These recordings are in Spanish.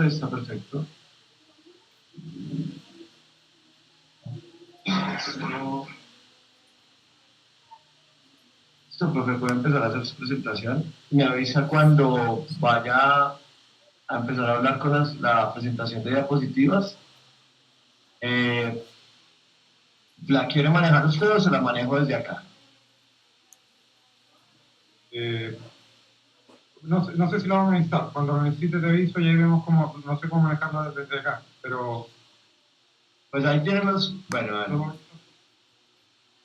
está perfecto. Listo, profe, puede empezar a hacer su presentación. Me avisa cuando vaya a empezar a hablar con la presentación de diapositivas. ¿La quiere manejar usted o se la manejo desde acá? No sé si lo vamos a necesitar. Cuando lo necesite te aviso y ahí vemos cómo, no sé cómo manejarlo desde acá, pero... Pues ahí tienen los... Bueno.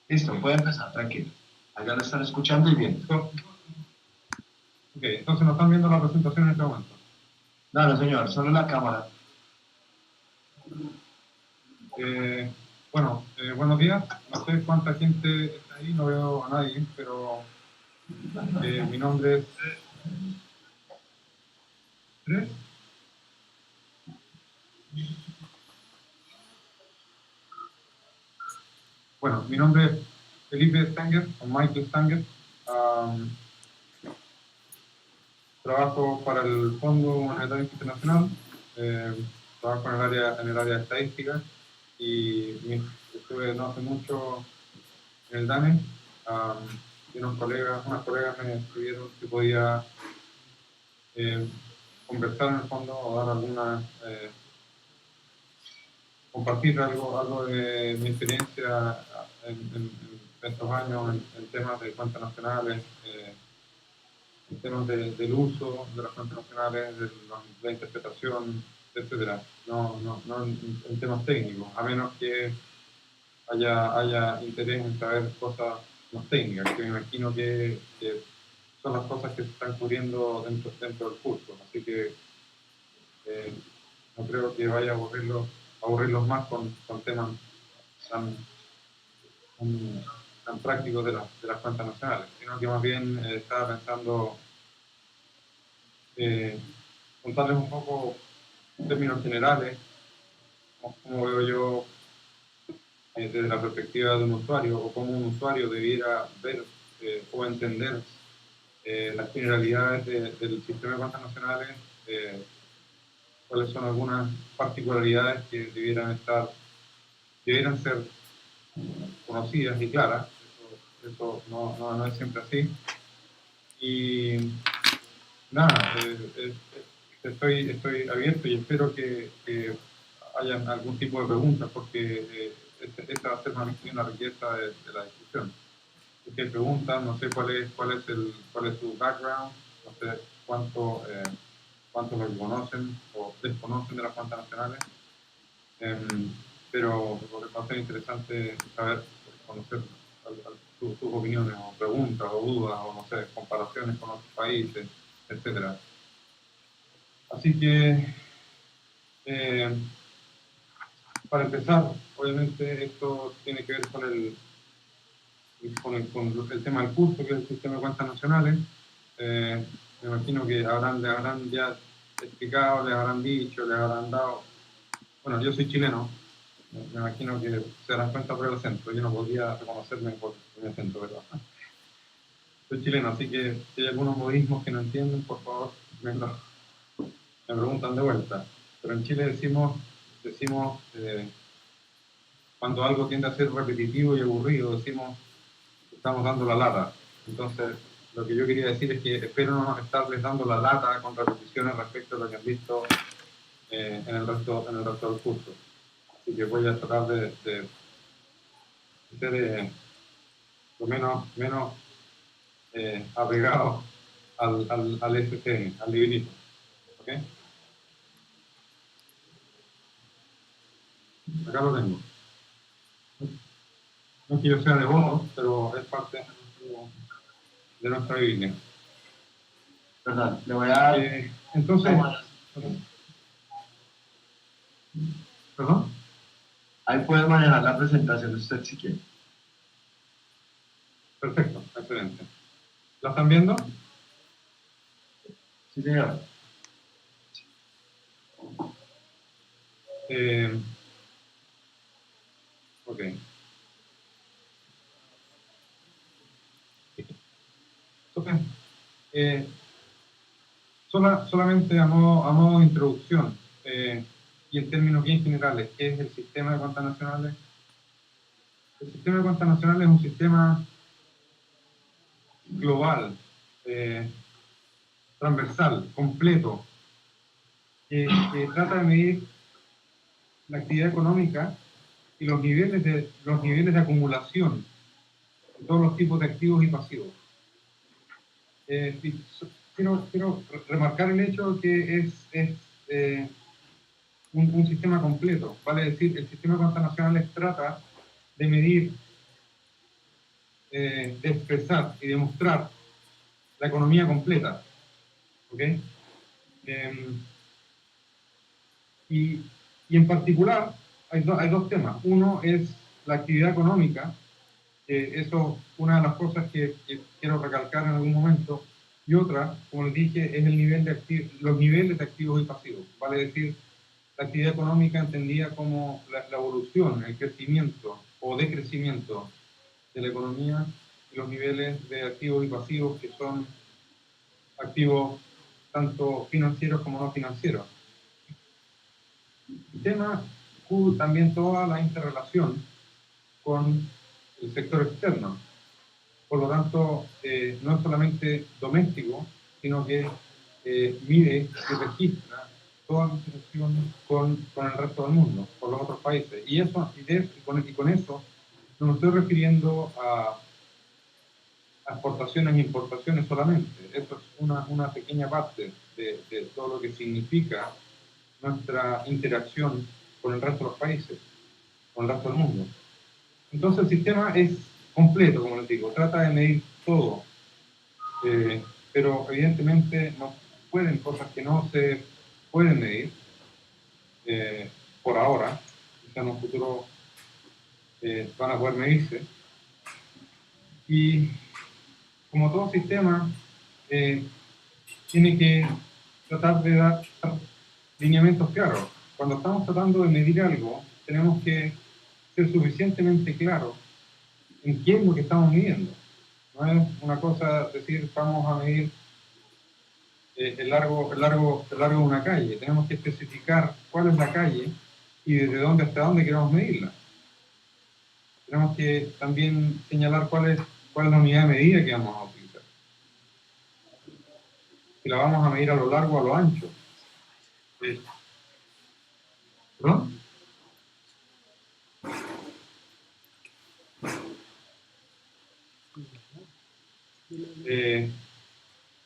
Listo, puede empezar, tranquilo. Allá lo están escuchando y viendo. Ok, entonces no están viendo la presentación en este momento. No, señor, solo la cámara. Bueno, buenos días. No sé cuánta gente está ahí, no veo a nadie, pero mi nombre es... ¿Tres? Bueno, mi nombre es Felipe Stanger, o Michael Stanger. Trabajo para el Fondo Monetario Internacional, trabajo en el área de estadística y estuve no hace mucho en el DANE. Y unas colegas me escribieron si podía conversar en el fondo o dar alguna, compartir algo de mi experiencia en estos años en temas de cuentas nacionales, en temas del uso de las cuentas nacionales, de la interpretación, etcétera. No en temas técnicos, a menos que haya interés en saber cosas más técnicas, que me imagino que son las cosas que se están cubriendo dentro del curso. Así que no creo que vaya a aburrirlos más con temas tan prácticos de las cuentas nacionales, sino que más bien estaba pensando contarles un poco en términos generales cómo veo yo desde la perspectiva de un usuario, o cómo un usuario debiera ver o entender las generalidades del sistema de cuentas nacionales, cuáles son algunas particularidades que debieran ser conocidas y claras. Eso no es siempre así. Y nada, estoy abierto y espero que haya algún tipo de preguntas, porque esta va a ser una riqueza de la discusión. Si hay preguntas, no sé cuál es su background, no sé cuánto lo conocen o desconocen de las cuentas nacionales, pero va a ser interesante saber, conocer sus opiniones o preguntas o dudas o no sé, comparaciones con otros países, etc. Así que para empezar, obviamente esto tiene que ver con el tema del curso, que es el sistema de cuentas nacionales. Me imagino que le habrán ya explicado, les habrán dicho, les habrán dado... Bueno, yo soy chileno, me imagino que se darán cuenta por el acento. Yo no podría reconocerme por mi acento, ¿verdad? Soy chileno, así que si hay algunos modismos que no entienden, por favor, me preguntan de vuelta. Pero en Chile decimos cuando algo tiende a ser repetitivo y aburrido, decimos que estamos dando la lata. Entonces, lo que yo quería decir es que espero no estarles dando la lata con repeticiones respecto a lo que han visto en el resto del curso. Así que voy a tratar de ser lo menos apegado al SCN, al librito. ¿Ok? Acá lo tengo. No es que yo sea devoto, pero es parte de nuestra Biblia. Perdón, le voy a... Entonces... ¿Perdón? Ahí puede manejar la presentación usted si quiere. Perfecto, excelente. ¿La están viendo? Sí, señor. Ok. Entonces, solamente a modo de introducción, y en términos bien generales, ¿qué es el sistema de cuentas nacionales? El sistema de cuentas nacionales es un sistema global, transversal, completo, que trata de medir la actividad económica y los niveles de acumulación de todos los tipos de activos y pasivos. Quiero remarcar el hecho de que es un sistema completo, vale decir, el sistema de cuentas nacionales trata de medir, de expresar y demostrar la economía completa, ¿ok? Y en particular hay dos temas. Uno es la actividad económica, que eso es una de las cosas que quiero recalcar en algún momento, y otra, como les dije, es el nivel de los niveles de activos y pasivos, vale decir, la actividad económica entendida como la evolución, el crecimiento o decrecimiento de la economía, y los niveles de activos y pasivos, que son activos tanto financieros como no financieros. El tema cubre también toda la interrelación con el sector externo. Por lo tanto, no es solamente doméstico, sino que mide y registra toda la interacción con el resto del mundo, con los otros países. Y con eso no me estoy refiriendo a exportaciones e importaciones solamente. Eso es una pequeña parte de todo lo que significa nuestra interacción con el resto de los países, con el resto del mundo. Entonces el sistema es completo, como les digo, trata de medir todo, pero evidentemente no pueden cosas que no se pueden medir por ahora, quizá en un futuro van a poder medirse. Y como todo sistema, tiene que tratar de dar lineamientos claros. Cuando estamos tratando de medir algo, tenemos que ser suficientemente claros en qué es lo que estamos midiendo. No es una cosa decir, vamos a medir el largo de una calle. Tenemos que especificar cuál es la calle y desde dónde hasta dónde queremos medirla. Tenemos que también señalar cuál es la unidad de medida que vamos a utilizar. Si la vamos a medir a lo largo o a lo ancho. ¿Perdón?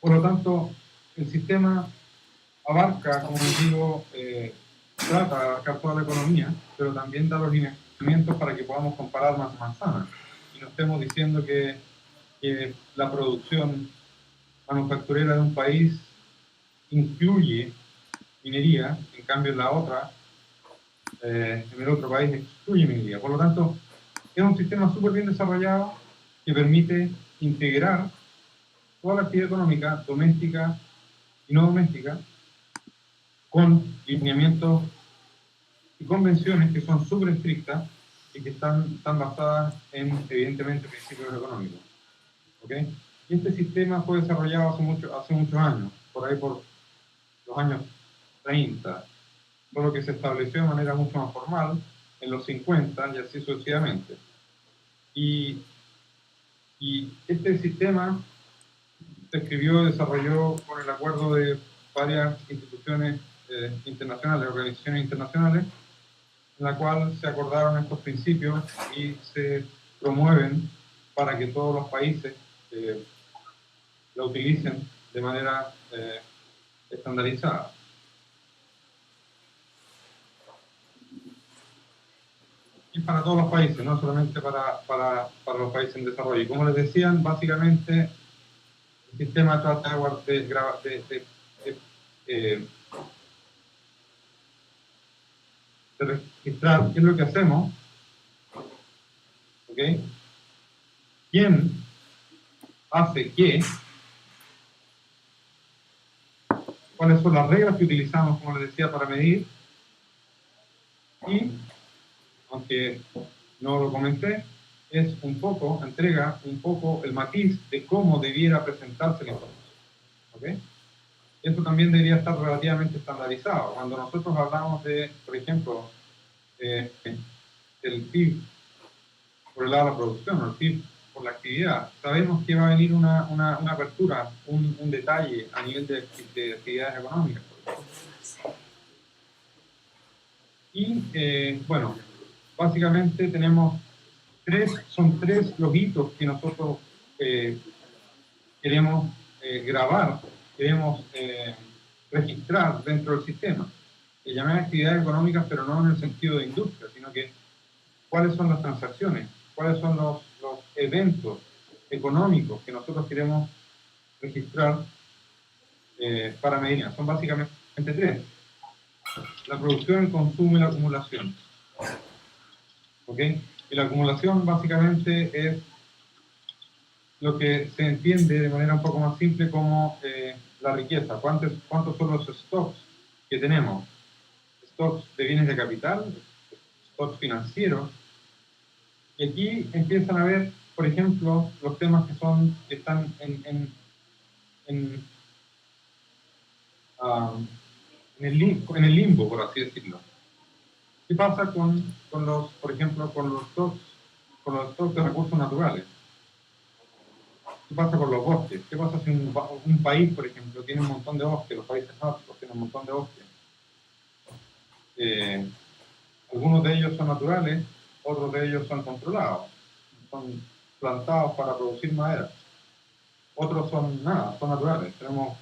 Por lo tanto, el sistema abarca, como les digo, trata de abarcar toda la economía, pero también da los lineamientos para que podamos comparar más manzanas. Y no estemos diciendo que la producción manufacturera de un país incluye minería, en cambio en la otra, en el otro país excluye minería. Por lo tanto, es un sistema súper bien desarrollado que permite integrar toda la actividad económica, doméstica y no doméstica, con lineamientos y convenciones que son súper estrictas y que están basadas en, evidentemente, principios económicos. ¿Okay? Y este sistema fue desarrollado hace muchos años, por ahí por los años 30, solo que se estableció de manera mucho más formal en los 50 y así sucesivamente. Y este sistema se escribió y desarrolló con el acuerdo de varias instituciones internacionales, organizaciones internacionales, en la cual se acordaron estos principios y se promueven para que todos los países la utilicen de manera estandarizada. Y para todos los países, no solamente para los países en desarrollo. Y como les decían, básicamente el sistema trata de registrar qué es lo que hacemos, ¿ok? ¿Quién hace qué? ¿Cuáles son las reglas que utilizamos, como les decía, para medir? Y, aunque no lo comenté, entrega un poco el matiz de cómo debiera presentarse la información, ¿ok? Eso también debería estar relativamente estandarizado. Cuando nosotros hablamos de, por ejemplo, el PIB por el lado de la producción, o el PIB por la actividad, sabemos que va a venir una apertura, un detalle a nivel de actividades económicas. Y, bueno, básicamente son tres los hitos que nosotros queremos grabar, queremos registrar dentro del sistema. Que llamé actividades económicas, pero no en el sentido de industria, sino que cuáles son las transacciones, cuáles son los eventos económicos que nosotros queremos registrar para Medina. Son básicamente tres: la producción, el consumo y la acumulación. ¿Ok? Y la acumulación básicamente es lo que se entiende de manera un poco más simple como la riqueza. ¿Cuántos son los stocks que tenemos? Stocks de bienes de capital, stocks financieros. Y aquí empiezan a ver, por ejemplo, los temas que están en el limbo, por así decirlo. ¿Qué pasa por ejemplo, con los stocks de recursos naturales? ¿Qué pasa con los bosques? ¿Qué pasa si un país, por ejemplo, tiene un montón de bosques? Los países nórdicos tienen un montón de bosques. Algunos de ellos son naturales, otros de ellos son controlados. Son plantados para producir madera. Otros son naturales. Tenemos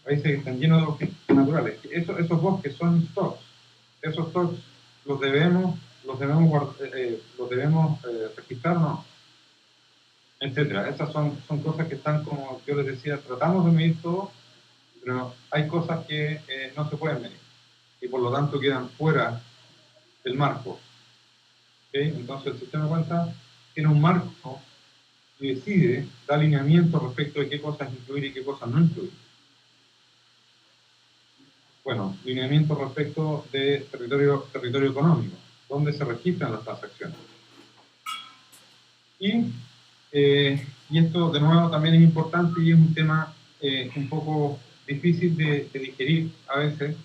países que están llenos de bosques naturales. Esos bosques son stocks. Esos stocks los debemos registrar, no, etcétera. Esas son cosas que están, como yo les decía, tratamos de medir todo, pero hay cosas que no se pueden medir y por lo tanto quedan fuera del marco. ¿Okay? Entonces el sistema de cuentas tiene un marco y decide, da alineamiento respecto de qué cosas incluir y qué cosas no incluir. Bueno, lineamiento respecto de territorio económico, donde se registran las transacciones. Y esto, de nuevo, también es importante y es un tema un poco difícil de digerir a veces,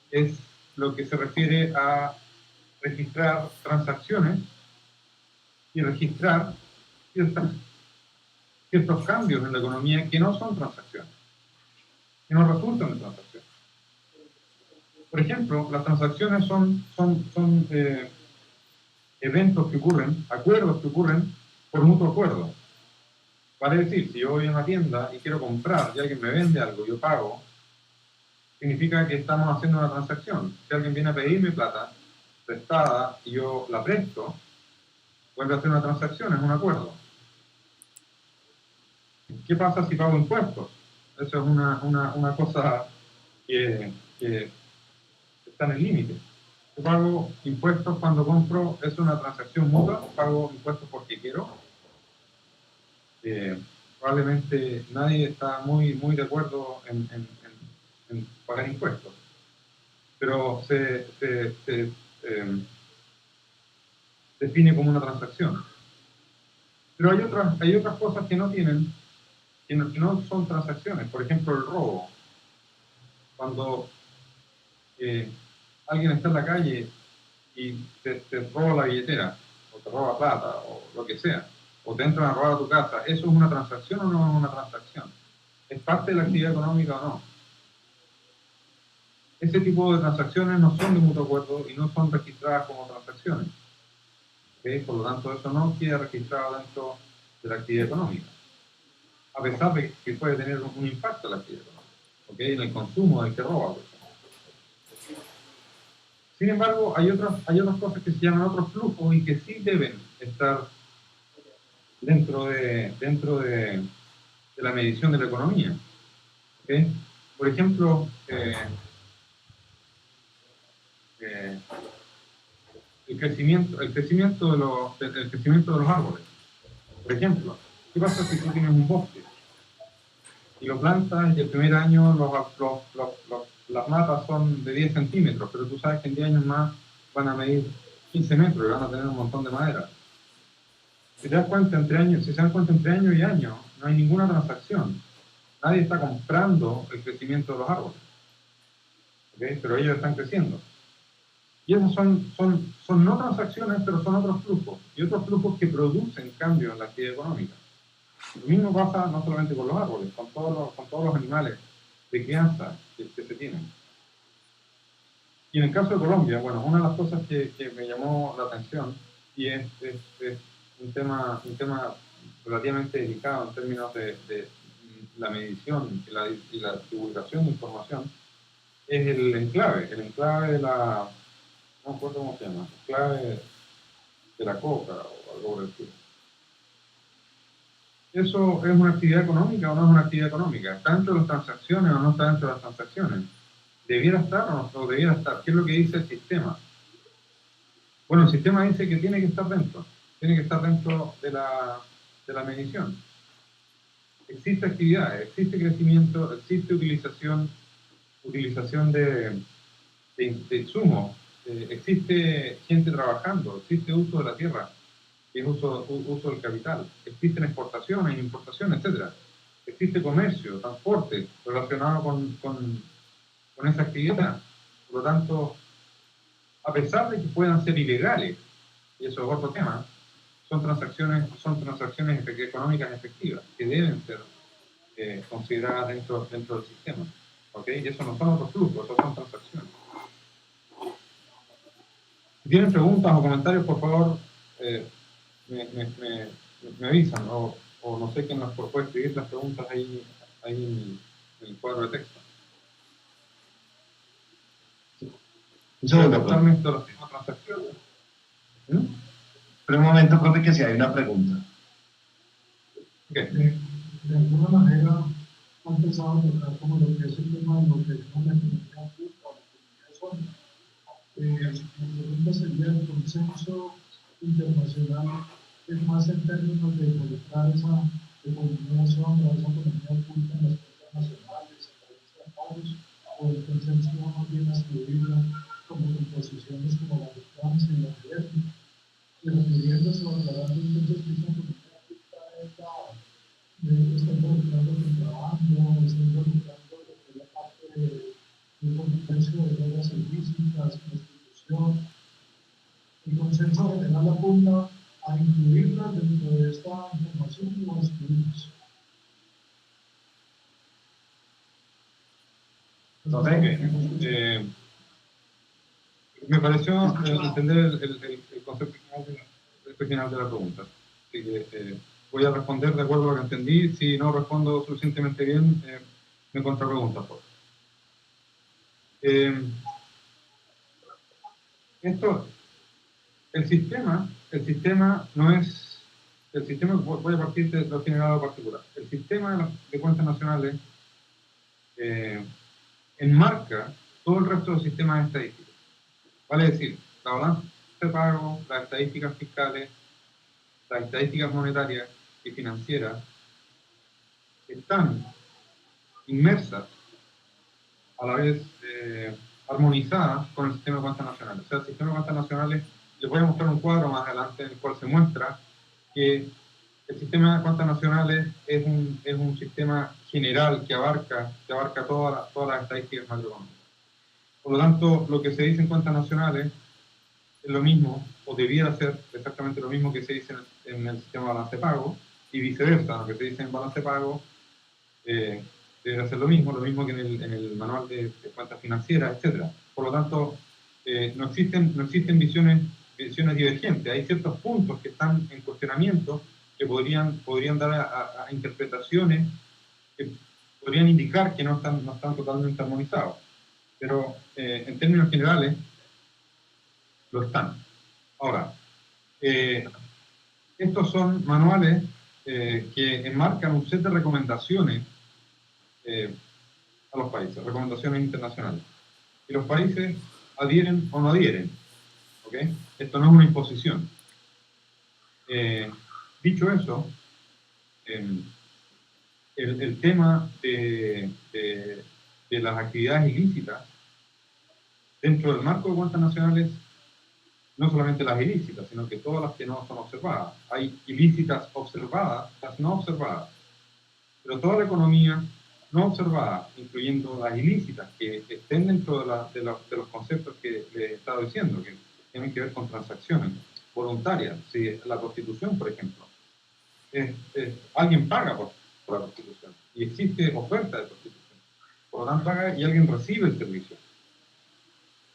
es lo que se refiere a registrar transacciones y registrar ciertos cambios en la economía que no son transacciones, que no resultan de transacciones. Por ejemplo, las transacciones son eventos que ocurren, acuerdos que ocurren por mutuo acuerdo. Vale decir, si yo voy a una tienda y quiero comprar y alguien me vende algo y yo pago, significa que estamos haciendo una transacción. Si alguien viene a pedirme plata prestada y yo la presto, vuelve a hacer una transacción, es un acuerdo. ¿Qué pasa si pago impuestos? Eso es una cosa que está en el límite. Yo pago impuestos cuando compro, es una transacción mutua, pago impuestos porque quiero. Probablemente nadie está muy de acuerdo en pagar impuestos, pero se define como una transacción. Pero hay otras cosas que no son transacciones. Por ejemplo, el robo. Cuando alguien está en la calle y te roba la billetera, o te roba plata, o lo que sea, o te entran a robar a tu casa, ¿eso es una transacción o no es una transacción? ¿Es parte de la actividad económica o no? Ese tipo de transacciones no son de mutuo acuerdo y no son registradas como transacciones. ¿Okay? Por lo tanto, eso no queda registrado dentro de la actividad económica, a pesar de que puede tener un impacto en la actividad económica, ¿okay? En el consumo del que roba. Sin embargo, hay otras cosas que se llaman otros flujos y que sí deben estar dentro de la medición de la economía. ¿Okay? Por ejemplo, el crecimiento de los árboles. Por ejemplo, ¿qué pasa si tú tienes un bosque y lo plantas y el primer año las matas son de 10 centímetros, pero tú sabes que en 10 años más van a medir 15 metros y van a tener un montón de madera? Si se dan cuenta entre años y año, no hay ninguna transacción. nadie está comprando el crecimiento de los árboles, ¿okay? Pero ellos están creciendo. Y esos son no transacciones, pero son otros flujos, y otros flujos que producen cambios en la actividad económica. Lo mismo pasa no solamente con los árboles, con todos los animales de crianza que se tienen. Y en el caso de Colombia, bueno, una de las cosas que me llamó la atención, y es un tema relativamente delicado en términos de la medición y la divulgación de información, es el enclave de la, no recuerdo cómo se llama, enclave de la coca o algo por el estilo. ¿Eso es una actividad económica o no es una actividad económica? ¿Está dentro de las transacciones o no está dentro de las transacciones? ¿Debiera estar o no debiera estar? ¿Qué es lo que dice el sistema? Bueno, el sistema dice que tiene que estar dentro de la medición. Existe actividad, existe crecimiento, existe utilización de insumos, existe gente trabajando, existe uso de la tierra, que es uso del capital, existen exportaciones, importaciones, etc. Existe comercio, transporte relacionado con esa actividad. Por lo tanto, a pesar de que puedan ser ilegales, y eso es otro tema, son transacciones económicas efectivas que deben ser consideradas dentro del sistema. ¿Okay? Y eso no son otros flujos, eso son transacciones. Si tienen preguntas o comentarios, por favor, me avisan, o no sé quién nos puede escribir las preguntas ahí en el cuadro de texto. Un segundo, Totalmente de las mismas transacciones. Pero un momento, profe, que si hay una pregunta. Okay. De alguna manera han empezado a tocar como lo que es el tema de lo que es una economía justa o la economía zona. Mi pregunta sería: ¿el consenso internacional es más en términos de involucrar esa economía sombra, esa economía oculta en las cuentas nacionales, a través de tratados, o el consenso va más bien a escribirla como composiciones como la de Francia y la de Bélgica? Y refiriéndose o aclarando entonces que esa economía oculta está involucrando el trabajo, está involucrando lo que es la parte del comercio de drogas ilícitas, prostitución. El consenso general apunta a incluirlas dentro de esta información o a excluirlas. Me pareció entender el concepto final de la pregunta. Así que voy a responder de acuerdo a lo que entendí. Si no respondo suficientemente bien, me contrapregunta, por favor. El sistema no es... El sistema, voy a partir de lo general a particular. El sistema de cuentas nacionales enmarca todo el resto del sistema estadístico. Vale decir, la balanza de pago, las estadísticas fiscales, las estadísticas monetarias y financieras están inmersas, a la vez armonizadas con el sistema de cuentas nacionales. O sea, el sistema de cuentas nacionales, les voy a mostrar un cuadro más adelante en el cual se muestra que el sistema de cuentas nacionales es un sistema general que abarca todas las estadísticas macroeconómicas. Por lo tanto, lo que se dice en cuentas nacionales es lo mismo, o debiera ser exactamente lo mismo que se dice en el sistema de balance de pago, y viceversa, lo que se dice en balance de pago debería ser lo mismo que en el manual de cuentas financieras, etc. Por lo tanto, no existen visiones divergentes. Hay ciertos puntos que están en cuestionamiento que podrían dar a interpretaciones que podrían indicar que no están totalmente armonizados. Pero en términos generales, lo están. Ahora, estos son manuales que enmarcan un set de recomendaciones a los países, recomendaciones internacionales. Y los países adhieren o no adhieren. ¿Okay? Esto no es una imposición. Dicho eso, el tema de las actividades ilícitas dentro del marco de cuentas nacionales, no solamente las ilícitas, sino que todas las que no son observadas. Hay ilícitas observadas, las no observadas. Pero toda la economía no observadas, incluyendo las ilícitas, que estén dentro de los conceptos que le he estado diciendo, que tienen que ver con transacciones voluntarias. Si la prostitución, por ejemplo, alguien paga por la prostitución y existe oferta de prostitución. Por lo tanto, paga y alguien recibe el servicio.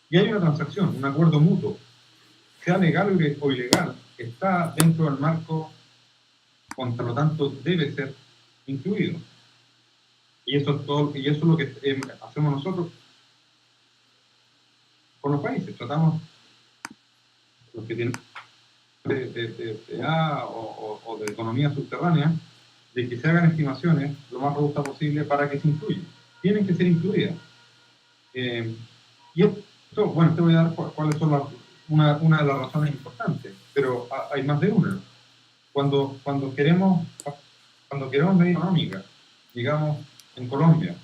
Y hay una transacción, un acuerdo mutuo, sea legal o ilegal, está dentro del marco, por lo tanto, debe ser incluido. Y eso es todo, y eso es lo que hacemos nosotros con los países. Tratamos los que tienen de A o de economía subterránea, de que se hagan estimaciones lo más robustas posible para que se incluyan. Tienen que ser incluidas. Y esto, bueno, te voy a dar cuáles son una de las razones importantes, pero hay más de una. Cuando queremos medir económica, digamos, en Colombia,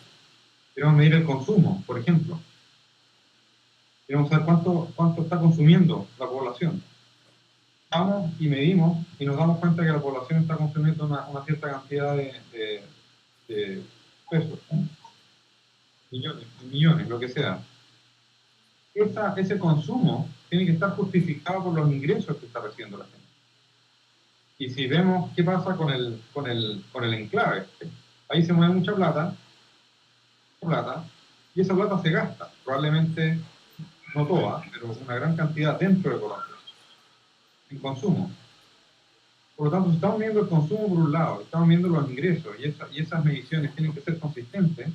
queremos medir el consumo, por ejemplo. Queremos saber cuánto está consumiendo la población. Vamos y medimos y nos damos cuenta que la población está consumiendo una cierta cantidad de pesos, millones, lo que sea. Ese consumo tiene que estar justificado por los ingresos que está recibiendo la gente. Y si vemos qué pasa con el enclave, ahí se mueve mucha plata, y esa plata se gasta, probablemente no toda, pero una gran cantidad dentro de Colombia, en consumo. Por lo tanto, si estamos viendo el consumo por un lado, estamos viendo los ingresos, y esas mediciones tienen que ser consistentes,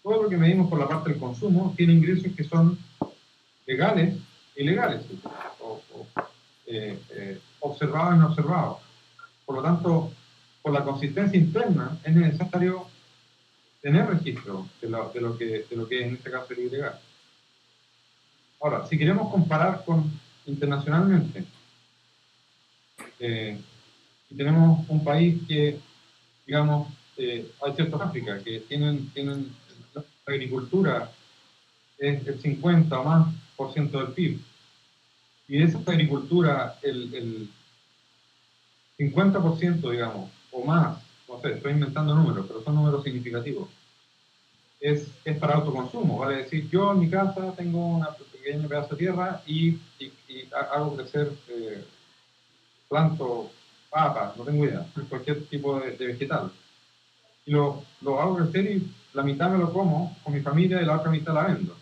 todo lo que medimos por la parte del consumo tiene ingresos que son legales e ilegales, observados y no observados. Por lo tanto, por la consistencia interna es necesario tener registro de lo que es en este caso el ilegal. Ahora, si queremos comparar internacionalmente, y tenemos un país que, digamos, hay ciertos África que tienen la agricultura es el 50 o más % del PIB, y de esa agricultura el 50%, digamos, o más, no sé, estoy inventando números, pero son números significativos, es para autoconsumo. Vale decir, yo en mi casa tengo una pequeña pedazo de tierra y hago crecer planto, papas, no tengo idea, cualquier tipo de vegetal. Y lo hago crecer y la mitad me lo como con mi familia y la otra mitad la vendo.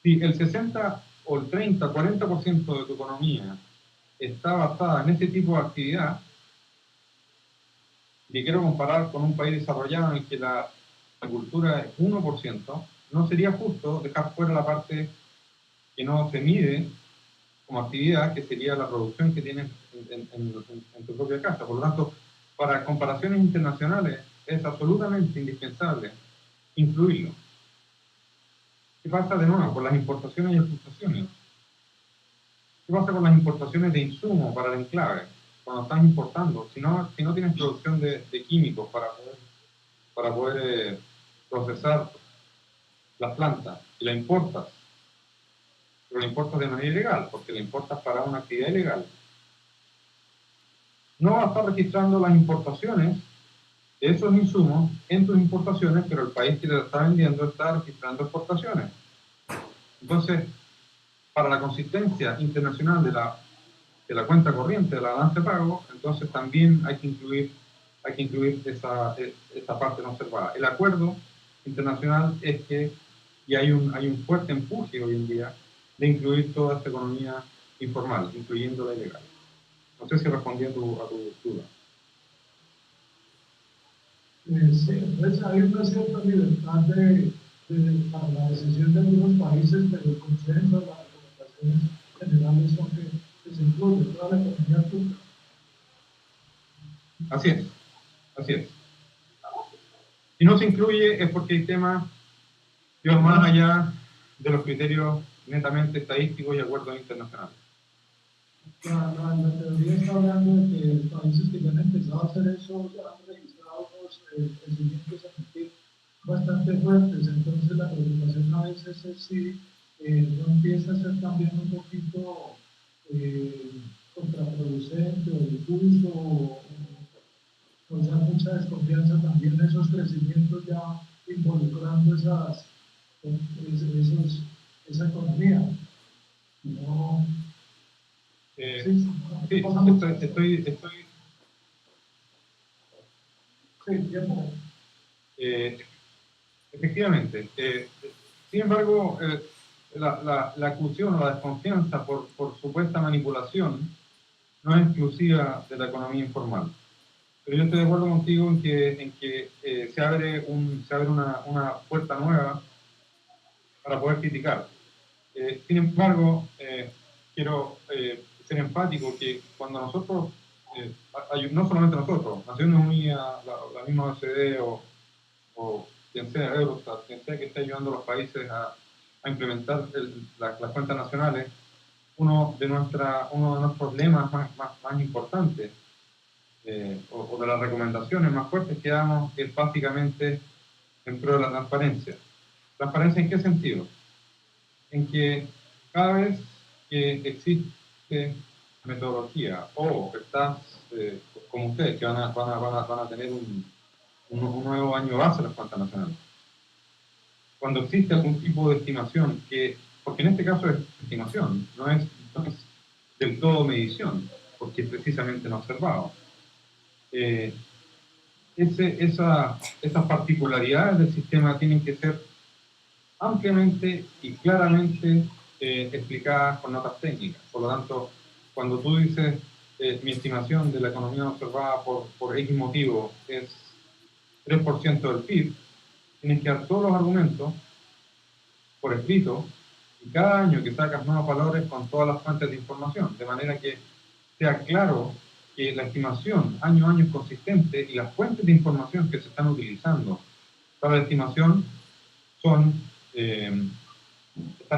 Si el 60 o el 30, 40% de tu economía está basada en ese tipo de actividad, y quiero comparar con un país desarrollado en el que la agricultura es 1%, no sería justo dejar fuera la parte que no se mide como actividad, que sería la producción que tienes en tu propia casa. Por lo tanto, para comparaciones internacionales es absolutamente indispensable incluirlo. ¿Qué pasa de nuevo con las importaciones y exportaciones? ¿Qué pasa con las importaciones de insumos para el enclave? Cuando estás importando, si no tienes producción de químicos para poder procesar las plantas, y la importas, pero la importas de manera ilegal, porque la importas para una actividad ilegal. No vas a estar registrando las importaciones de esos insumos en tus importaciones, pero el país que te está vendiendo está registrando exportaciones. Entonces, para la consistencia internacional de la cuenta corriente, de la balanza de pago, entonces también hay que incluir esa parte no observada. El acuerdo internacional es que, y hay un fuerte empuje hoy en día, de incluir toda esta economía informal, incluyendo la ilegal. No sé si respondí a tu duda. Sí, entonces hay una cierta libertad para la decisión de algunos países, pero el consenso, las recomendaciones generales son que se incluye toda la economía pública. Así es. Si no se incluye es porque hay temas que van más allá de los criterios netamente estadísticos y acuerdos internacionales. La teoría está hablando de que países que ya han empezado a hacer eso ya han registrado unos crecimientos bastante fuertes, entonces la preocupación a veces es si no empieza a ser también un poquito contraproducente o difuso nos da mucha desconfianza también esos crecimientos ya involucrando esa economía. No, sí, tiempo. Efectivamente. Sin embargo, la acusación o la desconfianza por supuesta manipulación no es exclusiva de la economía informal. Pero yo estoy de acuerdo contigo en que se abre una puerta nueva para poder criticar. Sin embargo, quiero ser enfático que cuando nosotros, no solamente nosotros, Naciones Unidas, la misma OCDE o quien sea, Eurostat, quien sea que esté ayudando a los países a implementar las cuentas nacionales, uno de nuestros problemas más importantes o de las recomendaciones más fuertes que damos es básicamente en pro de la transparencia. ¿Transparencia en qué sentido? En que cada vez que existe metodología o estás, como ustedes, que van a tener un nuevo año base en las cuentas nacionales, cuando existe algún tipo de estimación, porque en este caso es estimación, no es del todo medición, porque es precisamente no observado. Esas particularidades del sistema tienen que ser ampliamente y claramente explicadas con notas técnicas. Por lo tanto, cuando tú dices mi estimación de la economía observada por X motivo es 3% del PIB, tienes que dar todos los argumentos por escrito y cada año que sacas nuevos valores con todas las fuentes de información, de manera que sea claro que la estimación año a año es consistente y las fuentes de información que se están utilizando para la estimación están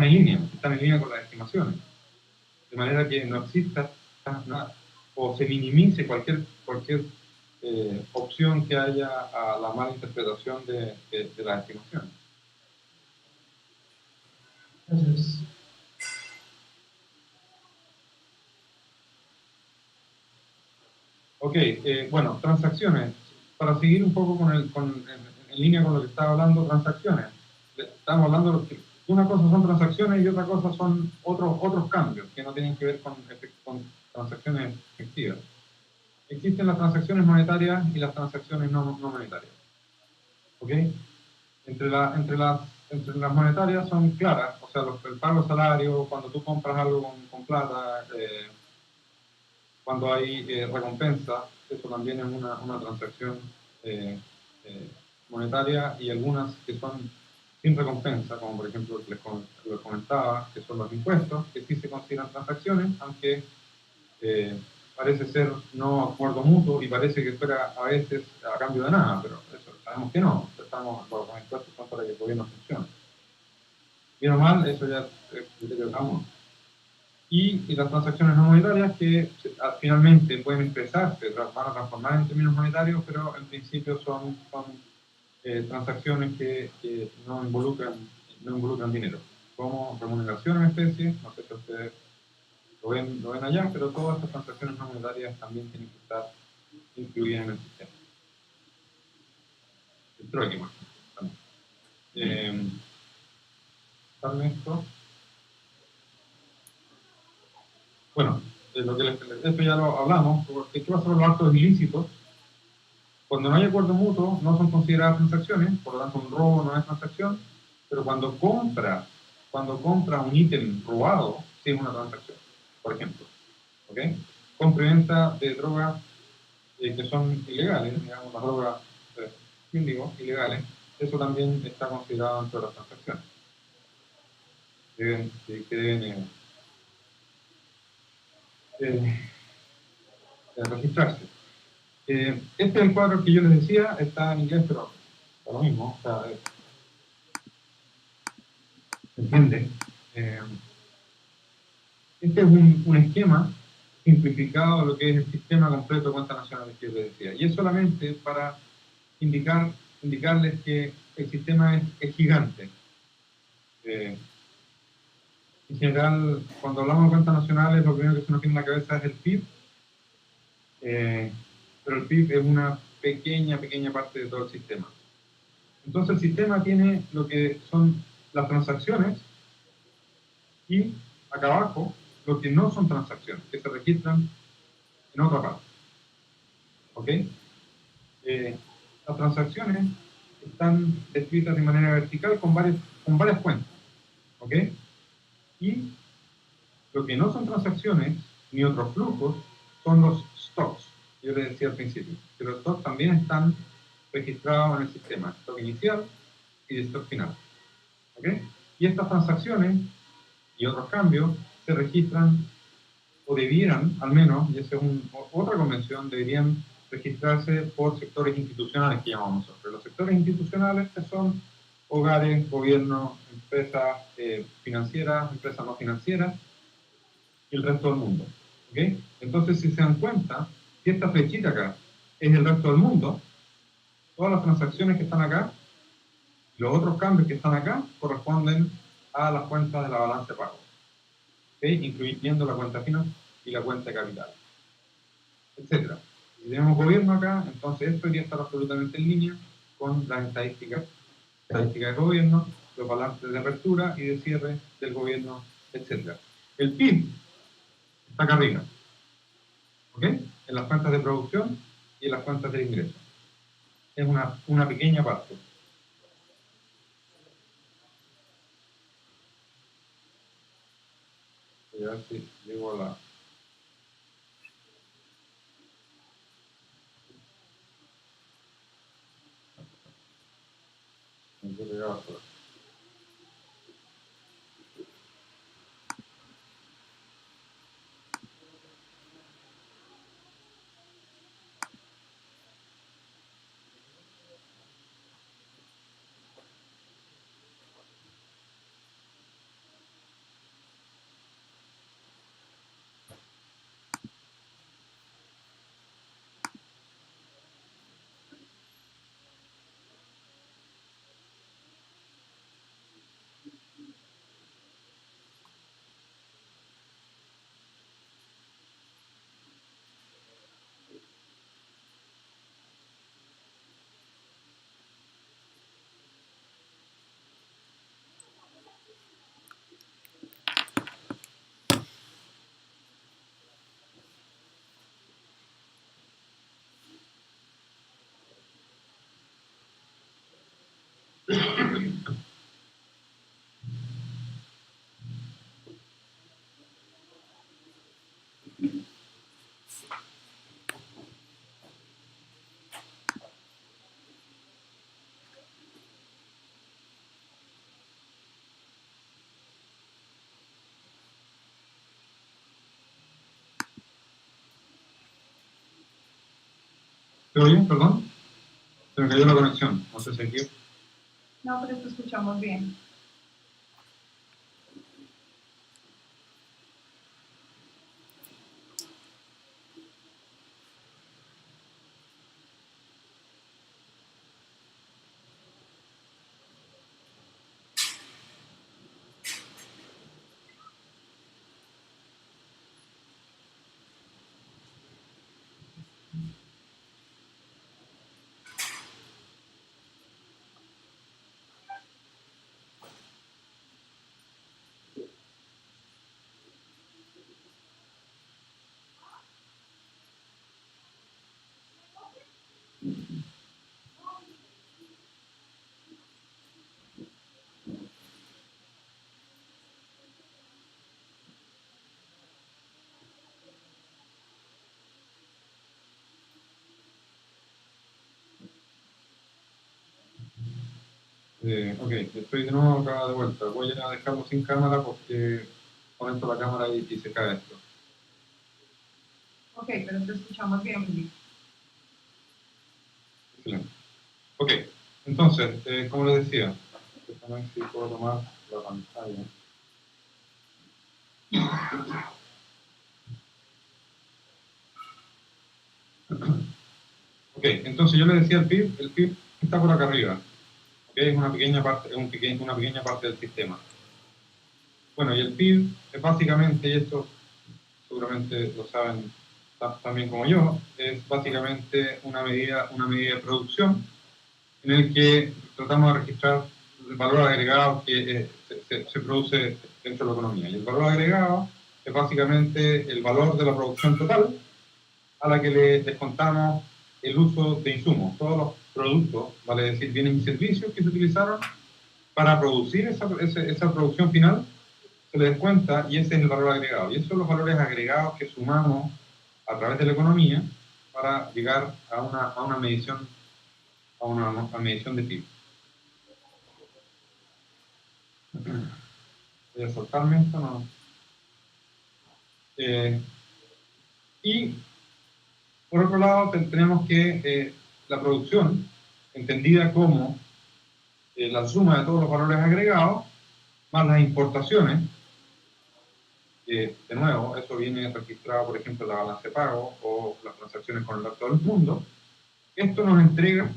en línea con las estimaciones, de manera que no exista nada, o se minimice cualquier opción que haya a la mala interpretación de las estimaciones. Gracias. Ok, bueno, transacciones. Para seguir un poco en línea con lo que estaba hablando, transacciones. Estamos hablando de que una cosa son transacciones y otra cosa son otros cambios que no tienen que ver con transacciones efectivas. Existen las transacciones monetarias y las transacciones no monetarias. ¿Ok? Entre las monetarias son claras, o sea, el pago de salario, cuando tú compras algo con plata, cuando hay recompensa, eso también es una transacción monetaria, y algunas que son sin recompensa, como por ejemplo les comentaba, que son los impuestos, que sí se consideran transacciones, aunque parece ser no acuerdo mutuo y parece que fuera a veces a cambio de nada, pero eso sabemos que no, los impuestos son para que el gobierno funcione. Bien o mal, eso ya es criterio de cada uno. Y las transacciones no monetarias que finalmente pueden expresarse, van a transformar en términos monetarios, pero en principio son transacciones que no involucran dinero, como remuneración en especie. No sé si ustedes lo ven allá, pero todas estas transacciones no monetarias también tienen que estar incluidas en el sistema. El trueque, por ejemplo. ¿Saben esto? Bueno, esto ya lo hablamos, porque ¿qué pasa con los actos ilícitos? Cuando no hay acuerdo mutuo, no son consideradas transacciones, por lo tanto un robo no es transacción, pero cuando compra un ítem robado, sí es una transacción, por ejemplo. ¿Ok? Compra y venta de drogas que son ilegales, digamos, las drogas ilegales, eso también está considerado dentro de las transacciones. Que deben registrarse. Este es el cuadro que yo les decía, está en inglés, pero está lo mismo, o sea, ¿se entiende? Este es un esquema simplificado de lo que es el sistema completo de cuentas nacionales que yo les decía, y es solamente para indicarles que el sistema es gigante. En general, cuando hablamos de cuentas nacionales, lo primero que se nos viene a la cabeza es el PIB, pero el PIB pequeña parte de todo el sistema. Entonces el sistema tiene lo que son las transacciones y acá abajo lo que no son transacciones, que se registran en otra parte. ¿Ok? Las transacciones están descritas de manera vertical con varias cuentas. ¿Ok? Y lo que no son transacciones ni otros flujos son los stocks. Yo les decía al principio que los stocks también están registrados en el sistema, stock inicial y de stock final. ¿Ok? Y estas transacciones y otros cambios se registran, o debieran, al menos, y esa es otra convención, deberían registrarse por sectores institucionales que llamamos nosotros. Los sectores institucionales que son hogares, gobiernos, empresas financieras, empresas no financieras y el resto del mundo. ¿Okay? Entonces, si se dan cuenta, si esta flechita acá es el resto del mundo, todas las transacciones que están acá, los otros cambios que están acá, corresponden a las cuentas de la balanza de pago, ¿okay? Incluyendo la cuenta final y la cuenta de capital, etc. Si tenemos gobierno acá, entonces esto debería estar absolutamente en línea con las estadísticas de gobierno, los balances de apertura y de cierre del gobierno, etc. El PIB está acá arriba, ¿ok? En las cuentas de producción y en las cuentas de ingreso. Es una pequeña parte. Voy a ver si llego a la... ¿Se oye? Perdón. Se me cayó la conexión. No sé si aquí... No, pero te escuchamos bien. Ok, estoy de nuevo acá de vuelta. Voy a dejarlo sin cámara porque conecto la cámara y se cae esto. Ok, pero te escuchamos bien, Felipe. Excelente. Ok, entonces, como les decía, déjame ver si puedo tomar la pantalla. Ok, entonces yo les decía el PIB está por acá arriba. Okay, es una pequeña parte, una pequeña parte del sistema. Bueno, y el PIB es básicamente, y esto seguramente lo saben también como yo, es básicamente una medida de producción en el que tratamos de registrar el valor agregado que se produce dentro de la economía. Y el valor agregado es básicamente el valor de la producción total a la que le descontamos el uso de insumos, todos los productos, vale decir, bienes y servicios que se utilizaron para producir esa producción final, se le descuenta y ese es el valor agregado. Y esos son los valores agregados que sumamos a través de la economía para llegar a una medición, a medición de PIB. Voy a soltarme esto, ¿no? Y por otro lado tenemos que la producción, entendida como la suma de todos los valores agregados, más las importaciones, de nuevo, eso viene registrado, por ejemplo, en la balanza de pago o las transacciones con el resto del mundo. Esto nos entrega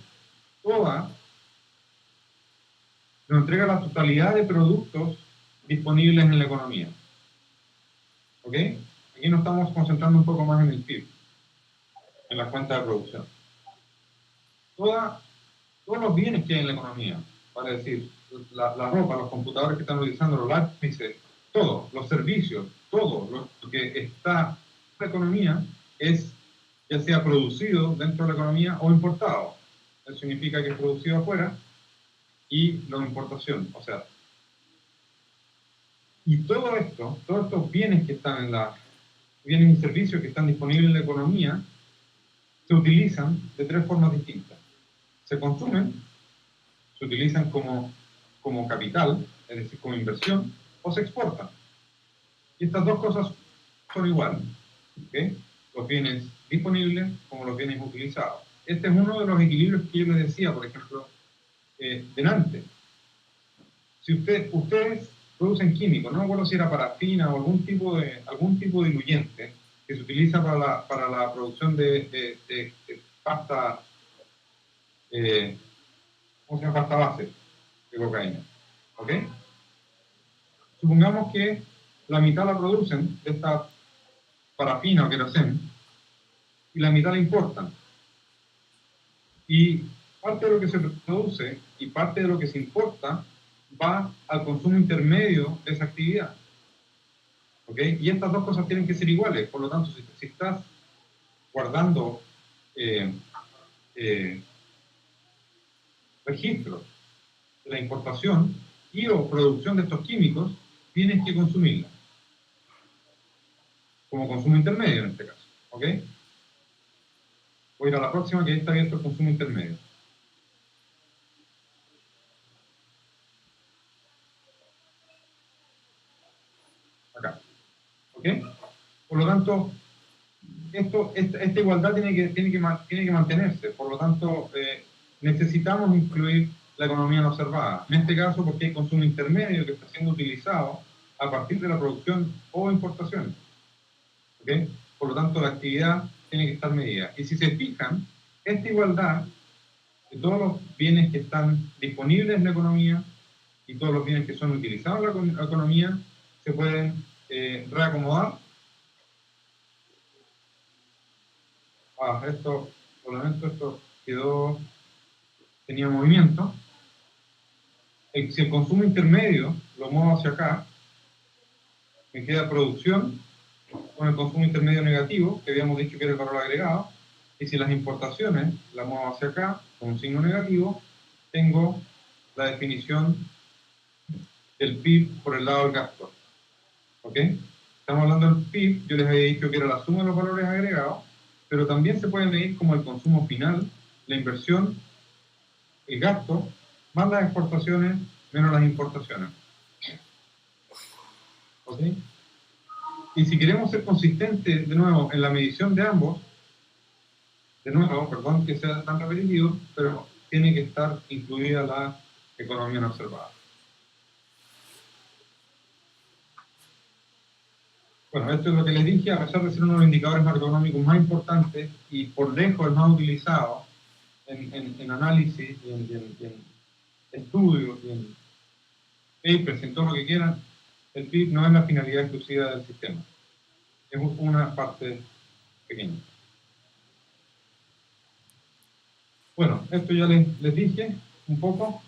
la totalidad de productos disponibles en la economía. ¿Ok? Aquí nos estamos concentrando un poco más en el PIB, en la cuenta de producción. Todos los bienes que hay en la economía, vale decir, la ropa, los computadores que están utilizando, los lápices, todos, los servicios, todo lo que está en la economía es ya sea producido dentro de la economía o importado. Eso significa que es producido afuera y la importación, o sea, y todo esto, todos estos bienes que están bienes y servicios que están disponibles en la economía, se utilizan de tres formas distintas. Se consumen, se utilizan como capital, es decir, como inversión, o se exportan. Y estas dos cosas son iguales, ¿okay? Los bienes disponibles como los bienes utilizados. Este es uno de los equilibrios que yo les decía, por ejemplo, delante. Si ustedes producen químicos, no me acuerdo si era parafina o algún tipo de diluyente que se utiliza para la producción de pasta, ¿cómo se llama? Pasta base de cocaína. ¿Ok? Supongamos que la mitad la producen de esta parafina o queroseno y la mitad la importan. Y parte de lo que se produce y parte de lo que se importa va al consumo intermedio de esa actividad. ¿Ok? Y estas dos cosas tienen que ser iguales. Por lo tanto, si estás guardando registros de la importación y o producción de estos químicos, tienes que consumirla. Como consumo intermedio en este caso. ¿Ok? Voy a ir a la próxima, que ahí está abierto el consumo intermedio. Acá. ¿Ok? Por lo tanto, esta igualdad tiene que mantenerse. Por lo tanto, necesitamos incluir la economía no observada. En este caso, porque hay consumo intermedio que está siendo utilizado a partir de la producción o importación. ¿Ok? Por lo tanto, la actividad tiene que estar medida. Y si se fijan, esta igualdad de todos los bienes que están disponibles en la economía y todos los bienes que son utilizados en la economía se pueden reacomodar. Esto, por lo menos esto tenía movimiento. Si el consumo intermedio lo muevo hacia acá, me queda producción con el consumo intermedio negativo, que habíamos dicho que era el valor agregado, y si las importaciones las muevo hacia acá, con un signo negativo, tengo la definición del PIB por el lado del gasto. ¿Ok? Estamos hablando del PIB, yo les había dicho que era la suma de los valores agregados, pero también se puede medir como el consumo final, la inversión, el gasto, más las exportaciones, menos las importaciones. ¿Ok? Y si queremos ser consistentes, de nuevo, en la medición de ambos, de nuevo, perdón que sea tan repetitivo, pero tiene que estar incluida la economía no observada. Bueno, esto es lo que les dije, a pesar de ser uno de los indicadores macroeconómicos más importantes y por lejos el más utilizado en análisis y en estudios y en papers, en todo lo que quieran, el PIB no es la finalidad exclusiva del sistema. Es una parte pequeño. Bueno, esto ya les dije un poco.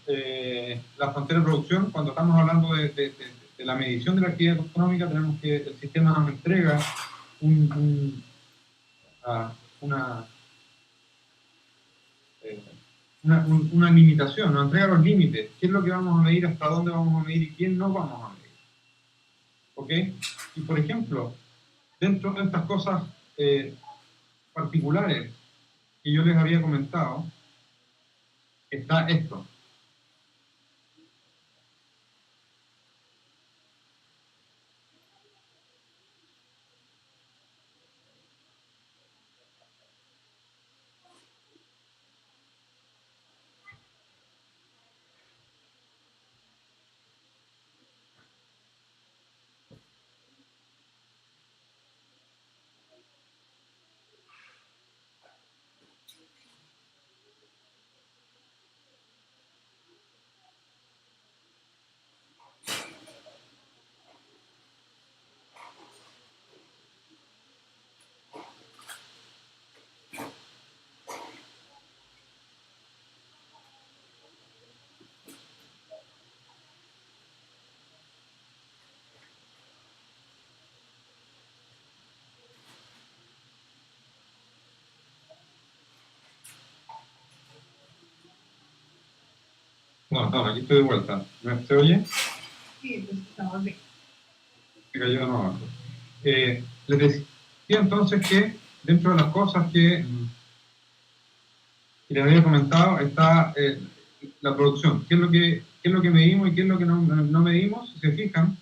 La frontera de producción, cuando estamos hablando de la medición de la actividad económica, tenemos que el sistema nos entrega una limitación, nos entrega los límites, qué es lo que vamos a medir, hasta dónde vamos a medir y quién no vamos a medir. ¿Ok? Y por ejemplo, dentro de estas cosas particulares que yo les había comentado, está esto. No, aquí estoy de vuelta. ¿Se oye? Sí, te escuchamos bien. Se cayó de nuevo. Les decía entonces que dentro de las cosas que les había comentado está la producción. ¿Qué es lo que medimos y qué es lo que no medimos? Si se fijan,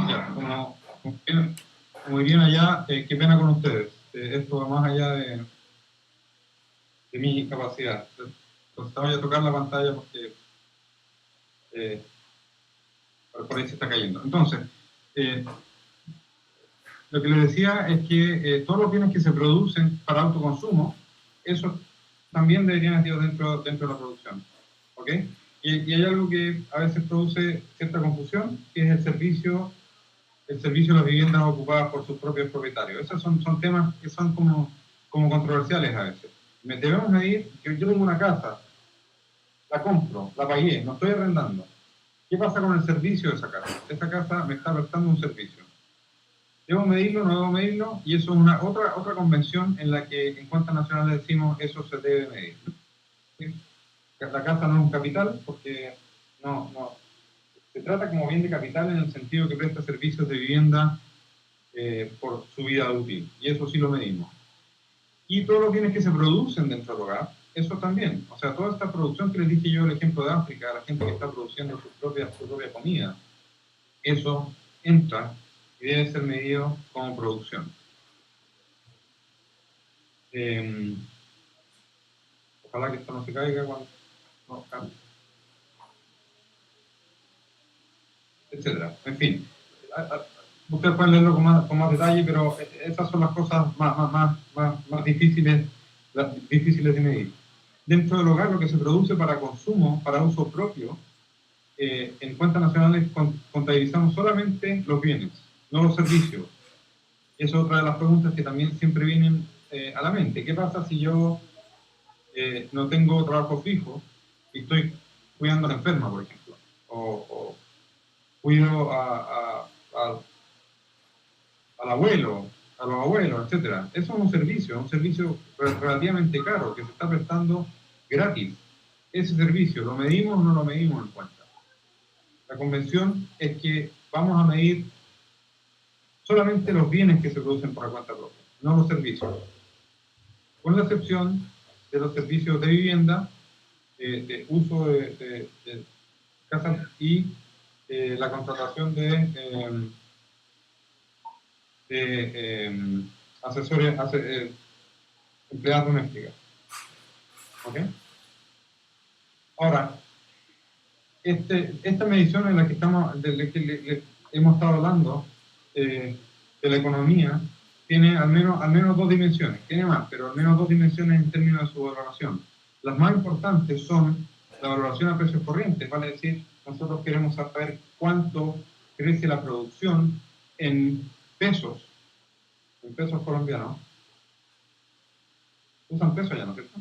ya, como dirían allá, qué pena con ustedes. Esto va más allá de mi capacidad. Entonces voy a tocar la pantalla porque por ahí se está cayendo. Entonces, lo que les decía es que todos los bienes que se producen para autoconsumo, eso también deberían estar dentro de la producción. ¿Ok? Y hay algo que a veces produce cierta confusión, que es el servicio de las viviendas ocupadas por sus propios propietarios. Esos son temas que son como controversiales a veces. Debemos medir que yo tengo una casa, la compro, la pagué, no estoy arrendando. ¿Qué pasa con el servicio de esa casa? Esa casa me está prestando un servicio. ¿Debo medirlo? ¿No debo medirlo? Y eso es otra convención en la que en cuentas nacionales decimos eso se debe medir. ¿Sí? La casa no es un capital porque no se trata como bien de capital en el sentido que presta servicios de vivienda por su vida útil, y eso sí lo medimos. Y todos los bienes que se producen dentro del hogar, eso también. O sea, toda esta producción que les dije yo, el ejemplo de África, la gente que está produciendo su propia comida, eso entra y debe ser medido como producción. Ojalá que esto no se caiga cuando no cambie. Etcétera. En fin, ustedes pueden leerlo con más detalle, pero esas son las cosas más difíciles de medir. Dentro del hogar, lo que se produce para consumo, para uso propio, en cuentas nacionales contabilizamos solamente los bienes, no los servicios. Y esa es otra de las preguntas que también siempre vienen a la mente. ¿Qué pasa si yo no tengo trabajo fijo y estoy cuidando a la enferma, por ejemplo? Cuido al abuelo, a los abuelos, etc. Eso es un servicio relativamente caro, que se está prestando gratis. Ese servicio, ¿lo medimos o no lo medimos en cuenta? La convención es que vamos a medir solamente los bienes que se producen por la cuenta propia, no los servicios. Con la excepción de los servicios de vivienda, de uso de casas y la contratación de asesores, empleadas domésticas. ¿Ok? Ahora, esta medición en la que hemos estado hablando de la economía tiene al menos dos dimensiones, tiene más, pero al menos dos dimensiones en términos de su valoración. Las más importantes son la valoración a precios corrientes, vale decir, nosotros queremos saber cuánto crece la producción en pesos colombianos. Usan pesos ya, ¿no es cierto?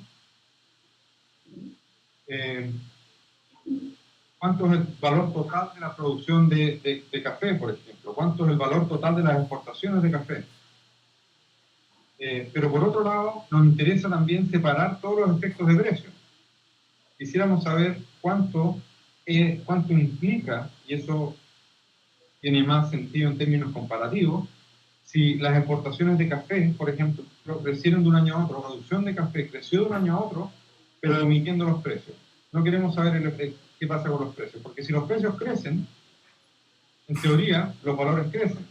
¿Cuánto es el valor total de la producción de café, por ejemplo? ¿Cuánto es el valor total de las exportaciones de café? Pero por otro lado, nos interesa también separar todos los efectos de precio. Quisiéramos saber cuánto implica, y eso tiene más sentido en términos comparativos, si las exportaciones de café, por ejemplo, crecieron de un año a otro, la producción de café creció de un año a otro, pero omitiendo los precios. No queremos saber qué pasa con los precios, porque si los precios crecen, en teoría, los valores crecen.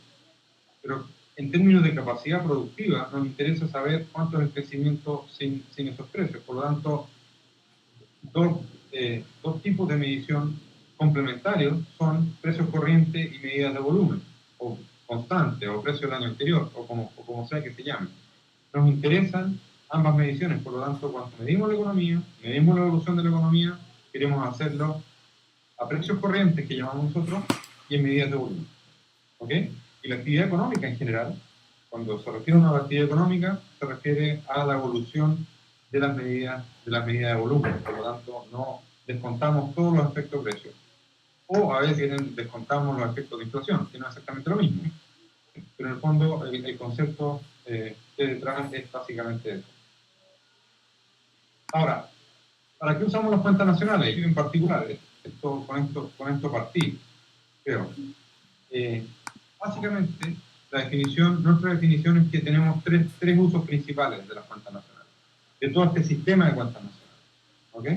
Pero en términos de capacidad productiva, nos interesa saber cuánto es el crecimiento sin esos precios. Por lo tanto, dos tipos de medición complementarios son precios corrientes y medidas de volumen, o constante, o precio del año anterior, o como sea que se llame. Nos interesan ambas mediciones, por lo tanto, cuando medimos la economía, medimos la evolución de la economía, queremos hacerlo a precios corrientes, que llamamos nosotros, y en medidas de volumen. ¿Ok? Y la actividad económica en general, cuando se refiere a una actividad económica, se refiere a la evolución de las medidas de volumen. Por lo tanto, no descontamos todos los efectos de precio. O a veces descontamos los efectos de inflación, que no es exactamente lo mismo. Pero en el fondo, el concepto de detrás es básicamente eso. Ahora, ¿para qué usamos las cuentas nacionales? Yo en particular, con esto partí, creo. Básicamente, nuestra definición es que tenemos tres usos principales de las cuentas nacionales, de todo este sistema de cuentas nacionales. ¿Ok?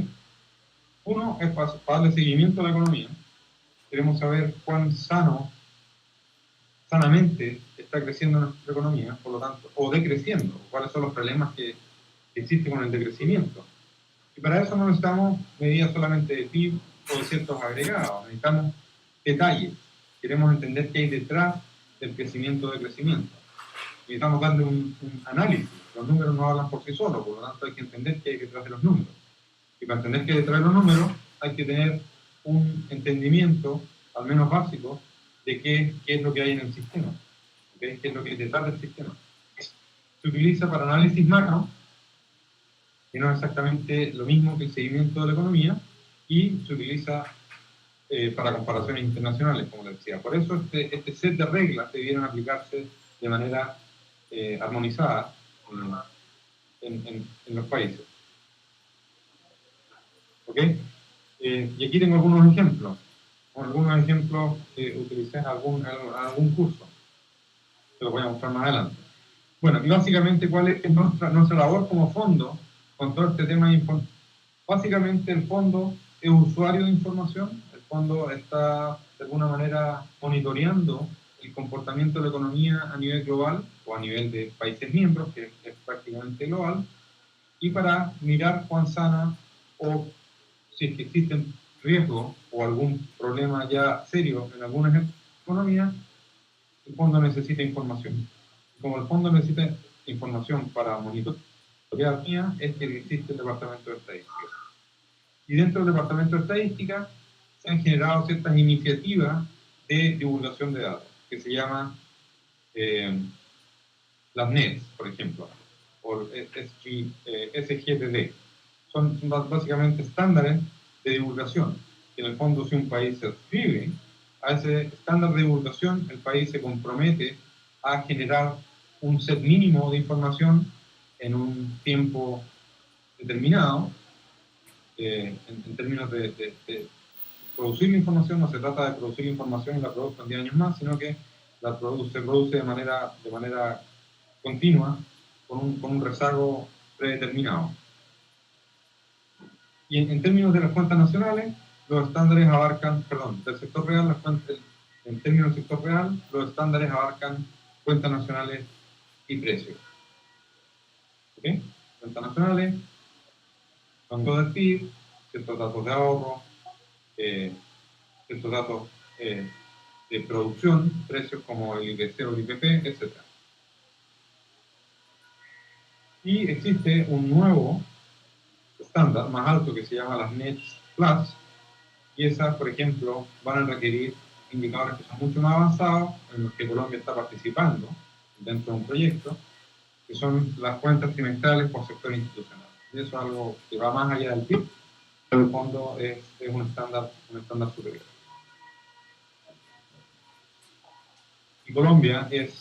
Uno es para darle seguimiento a la economía. Queremos saber cuán sanamente está creciendo nuestra economía, por lo tanto, o decreciendo, cuáles son los problemas que existen con el decrecimiento. Y para eso no necesitamos medidas solamente de PIB o de ciertos agregados, necesitamos detalles. Queremos entender qué hay detrás del crecimiento o decrecimiento. Necesitamos darle un análisis. Los números no hablan por sí solos, por lo tanto hay que entender qué hay detrás de los números. Y para entender qué hay detrás de los números hay que tener un entendimiento, al menos básico, de qué es lo que hay en el sistema, ¿okay? Qué es lo que hay detrás del sistema. Se utiliza para análisis macro, que no es exactamente lo mismo que el seguimiento de la economía, y se utiliza para comparaciones internacionales, como les decía. Por eso este set de reglas debieran aplicarse de manera armonizada en los países. ¿Ok? Y aquí tengo algunos ejemplos que utilicé en algún curso. Se los voy a mostrar más adelante. Bueno, y básicamente, ¿cuál es nuestra labor como fondo con todo este tema de información? Básicamente, el fondo es usuario de información. El fondo está, de alguna manera, monitoreando el comportamiento de la economía a nivel global o a nivel de países miembros, que es prácticamente global, y para mirar cuán sana o si es que existen riesgos o algún problema ya serio en algunas economías, el fondo necesita información. Como el fondo necesita información para monitorear, es que existe el Departamento de Estadística. Y dentro del Departamento de Estadística se han generado ciertas iniciativas de divulgación de datos, que se llaman las NEDs, por ejemplo, o SGDD. Son básicamente estándares de divulgación, que en el fondo, si un país se adscribe a ese estándar de divulgación, el país se compromete a generar un set mínimo de información en un tiempo determinado. En términos de producir la información, no se trata de producir la información y la produzco en 10 años más, sino que se produce de manera continua, con un rezago predeterminado. Y en términos de las cuentas nacionales, los estándares abarcan, perdón, del sector real, en términos del sector real, los estándares abarcan cuentas nacionales y precios. ¿Ok? Cuentas nacionales, monto del PIB, ciertos datos de ahorro, ciertos datos de producción, precios como el IPC o el IPP, etc. Y existe un nuevo estándar más alto que se llama las NETS Plus, y esas, por ejemplo, van a requerir indicadores que son mucho más avanzados, en los que Colombia está participando dentro de un proyecto, que son las cuentas trimestrales por sector institucional. Y eso es algo que va más allá del PIB, pero en el fondo es un estándar superior. Y Colombia está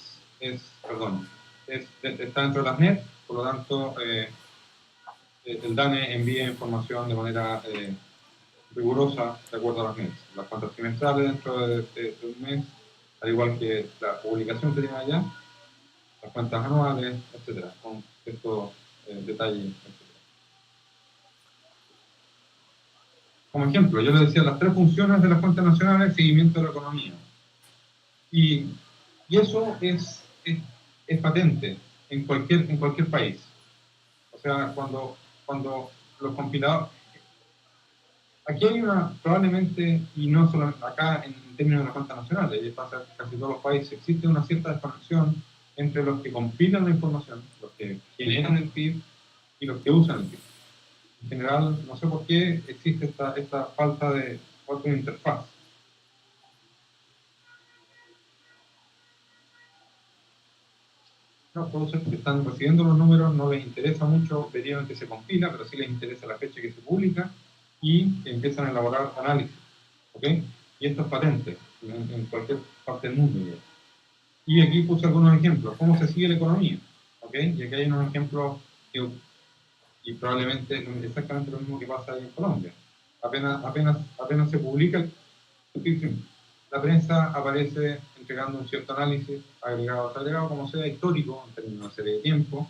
dentro de las NET, por lo tanto, el DANE envía información de manera rigurosa de acuerdo a las NET. Las cuentas trimestrales dentro de un mes, al igual que la publicación que tiene allá, las cuentas anuales, etc., con estos detalles, etc. Como ejemplo, yo les decía las 3 funciones de las cuentas nacionales: seguimiento de la economía. Y eso es patente en cualquier país. O sea, cuando los compiladores... Aquí hay probablemente, y no solo acá en términos de las cuentas nacionales, y pasa en casi todos los países, existe una cierta desconexión entre los que compilan la información, los que generan el PIB, y los que usan el PIB. En general, no sé por qué existe esta falta de interfaz. Los productores que están recibiendo los números no les interesa mucho el periodo en que se compila, pero sí les interesa la fecha que se publica, y empiezan a elaborar análisis. ¿Okay? Y esto es patente en cualquier parte del mundo. Y aquí puse algunos ejemplos. ¿Cómo se sigue la economía? ¿Okay? Y aquí hay unos ejemplos y probablemente exactamente lo mismo que pasa ahí en Colombia. Apenas se publica la prensa aparece entregando un cierto análisis, agregado, como sea, histórico, en términos de una serie de tiempo,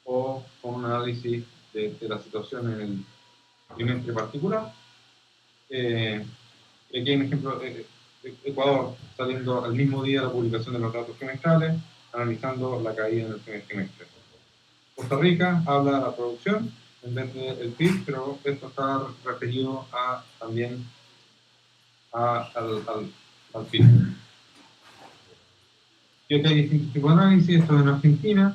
o con un análisis de la situación en el trimestre particular. Aquí hay un ejemplo de Ecuador, saliendo al mismo día de la publicación de los datos trimestrales, analizando la caída en el primer trimestre. Costa Rica habla de la producción en vez del PIB, pero esto está referido también al PIB. Y aquí hay distintos tipos de análisis. Esto es en Argentina,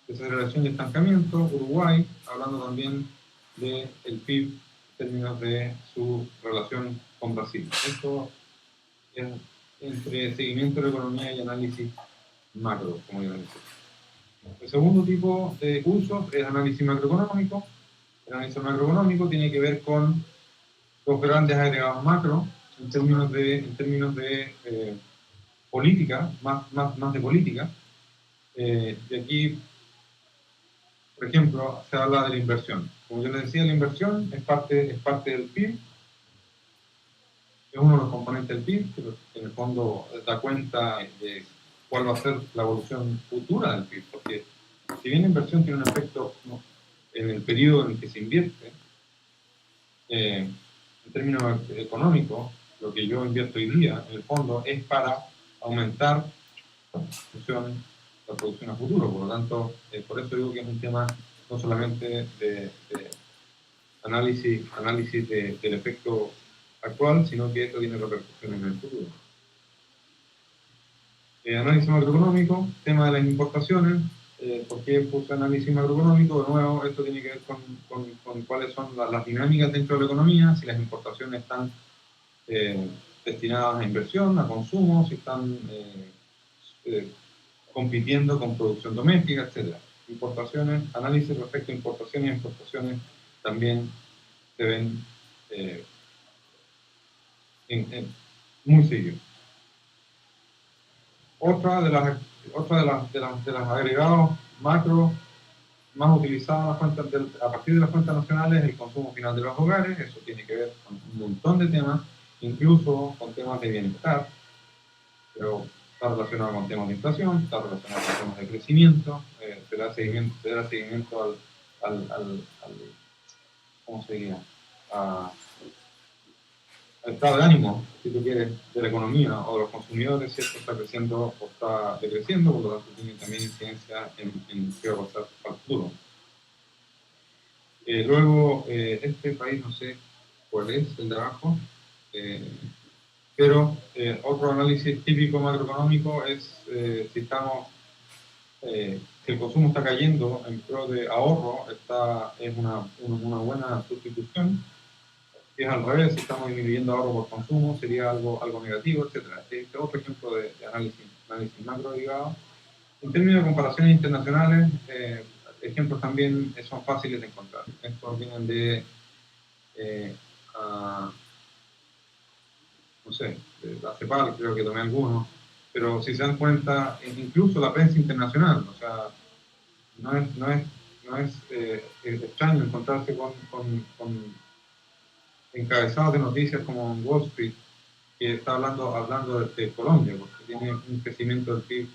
desaceleración y estancamiento. Uruguay, hablando también del PIB en términos de su relación con Brasil. Esto es entre seguimiento de la economía y análisis macro, como yo les decía. El segundo tipo de uso es análisis macroeconómico. El análisis macroeconómico tiene que ver con los grandes agregados macro en términos de política, más de política. Y aquí, por ejemplo, se habla de la inversión. Como yo les decía, la inversión es parte del PIB, es uno de los componentes del PIB, que en el fondo da cuenta de cuál va a ser la evolución futura del PIB, porque si bien la inversión tiene un efecto en el periodo en el que se invierte, en términos económicos, lo que yo invierto hoy día, en el fondo, es para aumentar la producción a futuro. Por lo tanto, por eso digo que es un tema no solamente de análisis del efecto actual, sino que esto tiene repercusiones en el futuro. Análisis macroeconómico, tema de las importaciones. ¿Por qué puse análisis macroeconómico? De nuevo, esto tiene que ver con cuáles son las dinámicas dentro de la economía, si las importaciones están destinadas a inversión, a consumo, si están compitiendo con producción doméstica, etc. Importaciones, análisis respecto a importaciones y exportaciones también se ven muy seguidos. otra de las agregados macro más utilizados a partir de las cuentas nacionales es el consumo final de los hogares. Eso tiene que ver con un montón de temas, incluso con temas de bienestar, pero está relacionado con temas de inflación, está relacionado con temas de crecimiento, se da seguimiento ¿cómo se diría? Al estado de ánimo, si tú quieres, de la economía o de los consumidores, si esto está creciendo o está decreciendo, por lo tanto tiene también incidencia en qué va a pasar al futuro. Luego, este país, no sé cuál es el de abajo, pero otro análisis típico macroeconómico es si estamos, si el consumo está cayendo en pro de ahorro, es una buena sustitución. Si es al revés, si estamos disminuyendo ahorro por consumo, sería algo negativo, etc. Este es otro ejemplo de análisis macro derivado. En términos de comparaciones internacionales, ejemplos también son fáciles de encontrar. Estos vienen de, no sé, de la CEPAL, creo que tomé algunos, pero si se dan cuenta, incluso la prensa internacional, o sea, no es extraño encontrarse con encabezados de noticias como en Wall Street, que está hablando de Colombia, porque tiene un crecimiento del PIB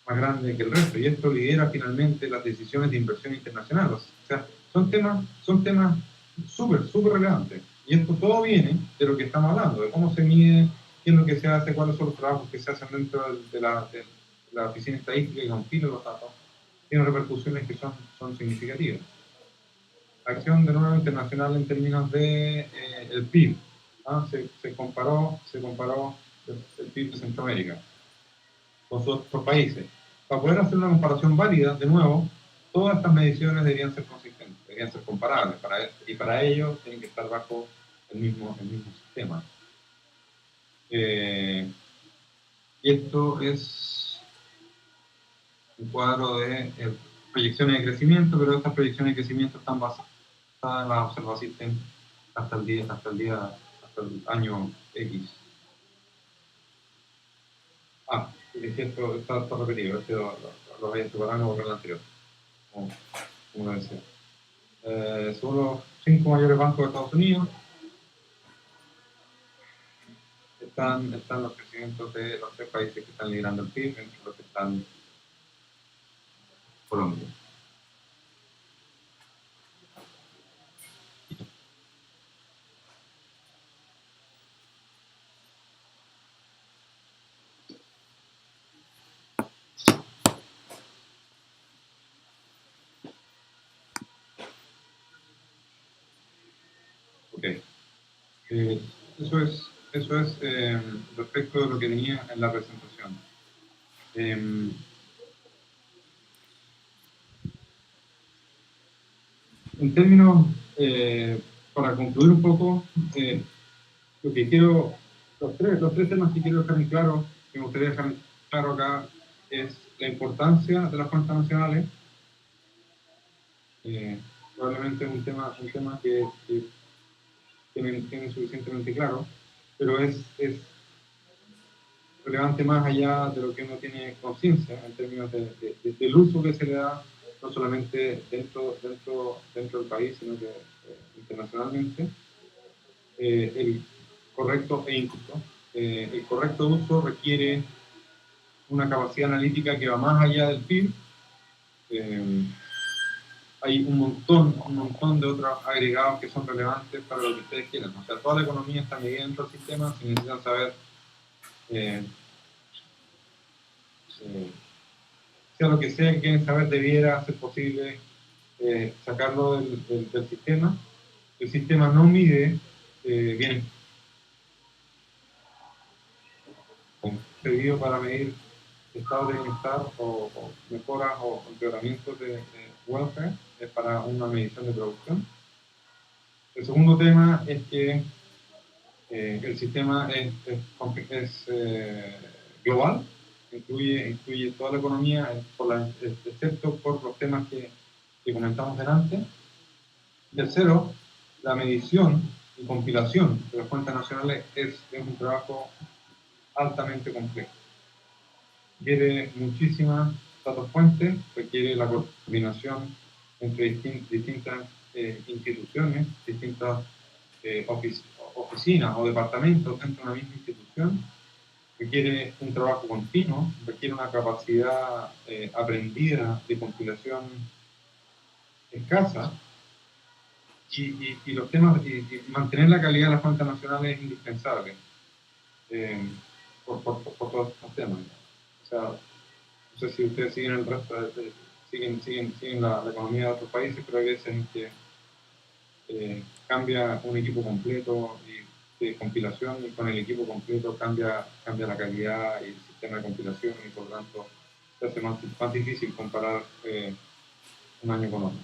más grande que el resto, y esto lidera finalmente las decisiones de inversión internacional. O sea, son temas súper relevantes. Y esto todo viene de lo que estamos hablando, de cómo se mide, qué es lo que se hace, cuáles son los trabajos que se hacen dentro de la oficina estadística y compila los datos. Tiene repercusiones que son significativas. Acción de nuevo internacional en términos de el PIB. ¿Ah? Se comparó el PIB de Centroamérica con sus otros países. Para poder hacer una comparación válida, de nuevo, todas estas mediciones deberían ser consistentes, deberían ser comparables, y para ello tienen que estar bajo el mismo sistema. Y esto es un cuadro de proyecciones de crecimiento, pero estas proyecciones de crecimiento están basadas en las observaciones hasta el año X. Es cierto, está repetido, lo voy a separar por el anterior, como lo decía. Son los 5 mayores bancos de Estados Unidos. Están los crecimientos de los 3 países que están liderando el PIB, entre los que están Colombia. Ok. Eso es respecto de lo que venía en la presentación. En términos, para concluir un poco, lo que quiero, los tres temas que quiero dejar en claro, que me gustaría dejar en claro acá, es la importancia de las cuentas nacionales. Probablemente es un tema que tiene suficientemente claro, pero es relevante más allá de lo que uno tiene conciencia en términos del uso que se le da, no solamente dentro del país, sino que internacionalmente. El correcto injusto. El correcto uso requiere una capacidad analítica que va más allá del PIB. Hay un montón de otros agregados que son relevantes para lo que ustedes quieran. O sea, toda la economía está medida dentro del sistema. Si necesitan saber sea lo que sea que quieren saber, debiera ser posible sacarlo del sistema. El sistema no mide bien servido para medir estado de bienestar o mejoras o empeoramientos de welfare, es para una medición de producción. El segundo tema es que el sistema es global, incluye toda la economía, excepto por los temas que comentamos delante. Tercero, la medición y compilación de las cuentas nacionales es un trabajo altamente complejo. requiere muchísimas datos fuentes, requiere la coordinación entre distintas instituciones, distintas oficinas o departamentos dentro de una misma institución, requiere un trabajo continuo, requiere una capacidad aprendida de compilación escasa, y los temas, y mantener la calidad de las fuentes nacionales es indispensable por todos estos temas. O sea, no sé si ustedes siguen el resto, siguen la economía de otros países, pero hay veces en que cambia un equipo completo de compilación, y con el equipo completo cambia la calidad y el sistema de compilación, y por lo tanto se hace más difícil comparar un año con otro.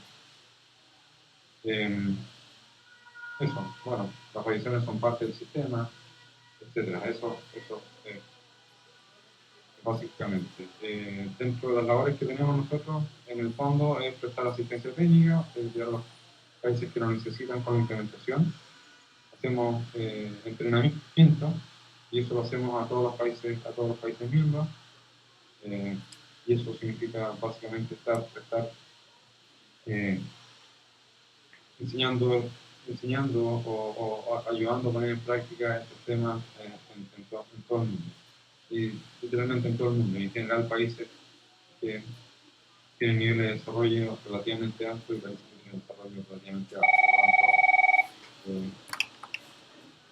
Eso, bueno, las revisiones son parte del sistema, etcétera. Eso básicamente. Dentro de las labores que tenemos nosotros, en el fondo, es prestar asistencia técnica, ayudar a los países que lo necesitan con la implementación. Hacemos entrenamiento, y eso lo hacemos a todos los países miembros, y eso significa básicamente estar enseñando o ayudando a poner en práctica estos temas en todo el mundo, y literalmente en todo el mundo, y en general países que tienen niveles de desarrollo relativamente altos y países que tienen desarrollo relativamente alto. Por lo tanto,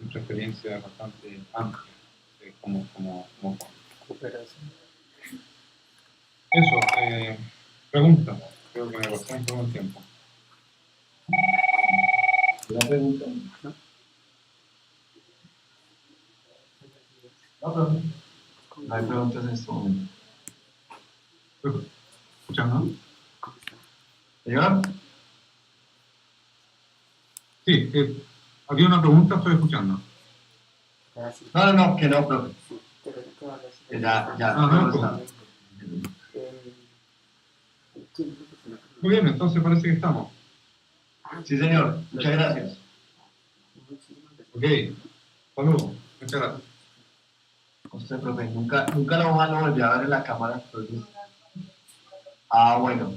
nuestra experiencia es bastante amplia como Cooperación. Eso, preguntas. Creo que me pasé un poco el tiempo. ¿Una pregunta? No, profe. No hay preguntas en este momento. ¿Escuchando? ¿Señor? Sí, había una pregunta, estoy escuchando. Gracias. No, que no, profe. Sí, pero de todas las- Que ya, no, todo pues. está. Sí, Muy bien, entonces parece que estamos. Sí, señor. Muchas gracias. Ok, saludos. Muchas gracias. Usted, profe, nunca lo volví a ver en la cámara, entonces. Bueno.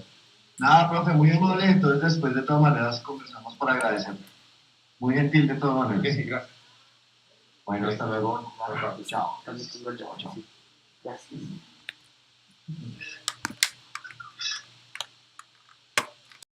Nada, profe, muy amable, entonces después de todas maneras conversamos por agradecerle. Muy gentil de todas Ok, maneras. gracias. Bueno, hasta luego. Chao. También tengo el Chao. sí. Gracias.